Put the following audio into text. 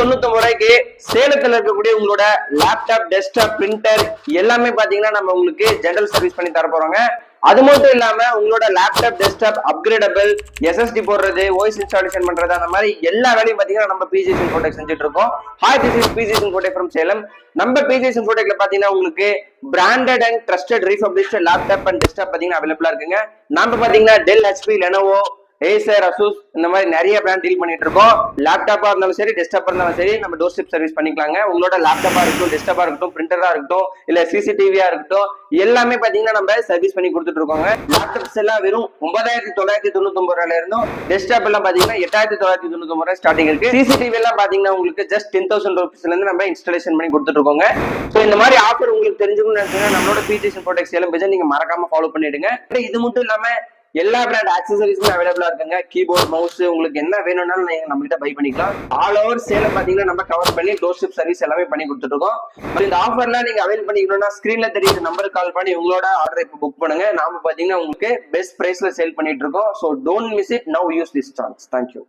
ரூபாய்க்கு சேலத்துல இருக்கக்கூடிய உங்களோட லேப்டாப், டெஸ்க்டாப், பிரிண்டர் எல்லாமே பாத்தீங்கன்னா நம்ம உங்களுக்கு ஜெனரல் சர்வீஸ் பண்ணி தர போறோங்க. அது மட்டும் இல்லாம உங்களோட லேப்டாப், டெஸ்க்டாப் அப்கிரேடபிள், எஸ்எஸ்டி போடுறது, ஓஎஸ் இன்ஸ்டாலேஷன் பண்றது, அந்த மாதிரி எல்லா வேலையும் பாத்தீங்கன்னா நம்ம பிஜிஎஸ் இன்ஃபோடெக் செஞ்சுட்டு இருக்கோம். Hi, this is PGS Infotech from Salem. நம்ம பிஜிஎஸ் இன்ஃபோடெக்ல பாத்தீங்கன்னா உங்களுக்கு branded and trusted refurbished laptop and desktop பாத்தீங்கன்னா அவைலபிளா இருக்குங்க. நம்ம பாத்தீங்கன்னா Dell, HP, Lenovo, Acer, Asus இந்த மாதிரி நிறைய பிராண்ட் டீல் பண்ணிட்டு இருக்கோம். லேப்டாப்பா இருந்தாலும் சரி, டெஸ்க்டாப்பா இருந்தாலும் சரி, நம்ம டோர் ஸ்டெப் சர்வீஸ் பண்ணிக்கலாங்க. உங்களோட லேப்டாப்பா இருக்கட்டும், டெஸ்க்டாப்பா இருக்கட்டும், பிரிண்டரா இருக்கட்டும், இல்ல சிசிடிவியா இருக்கட்டும், எல்லாமே பாத்தீங்கன்னா நம்ம சர்வீஸ் பண்ணி கொடுத்துட்டு இருக்கோங்க. லேப்டாப்ஸ் எல்லாம் வெறும் 9999 இருந்தும், டெஸ்க்டாப் எல்லாம் பாத்தீங்கன்னா 8999 ஸ்டார்டிங் இருக்கு. சிசிடிவி எல்லாம் பாத்தீங்கன்னா உங்களுக்கு ஜஸ்ட் 10,000 ரூபீஸ்ல இருந்து நம்ம இன்ஸ்டாலேஷன் பண்ணி கொடுத்துட்டு இருக்கோங்க. சோ இந்த மாதிரி ஆஃபர் உங்களுக்கு தெரிஞ்சுக்கணும்னு நினைச்சீங்கன்னா நம்மளோட பிஜிஎஸ் இன்ஃபோடெக் சேலம் பேஜை நீங்க மறக்காம ஃபாலோ பண்ணிடுங்க. இது மட்டும் இல்லாம எல்லா பிராண்ட் ஆக்சசரிஸுமே அவைலபிளா இருக்குங்க. கீபோர்ட், மவுஸ், உங்களுக்கு என்ன வேணும்னாலும் நீங்க நம்ம கிட்ட பை பண்ணிக்கலாம். ஆல் ஓவர் சேலம் பாத்தீங்கன்னா நம்ம கவர் பண்ணி டோர் ஸ்டெப் சர்வீஸ் எல்லாமே பண்ணி கொடுத்துட்டு இருக்கோம். இந்த ஆஃபர்ல நீங்க அவைல் பண்ணிக்கணும்னா ஸ்கிரீன்ல தெரியுற நம்பருக்கு கால் பண்ணி உங்களோட ஆர்டர் இப்ப புக் பண்ணுங்க. நாம பாத்தீங்கன்னா உங்களுக்கு பெஸ்ட் பிரைஸ்ல சேல் பண்ணிட்டு இருக்கோம். So don't miss it. Now use this chance. Thank you.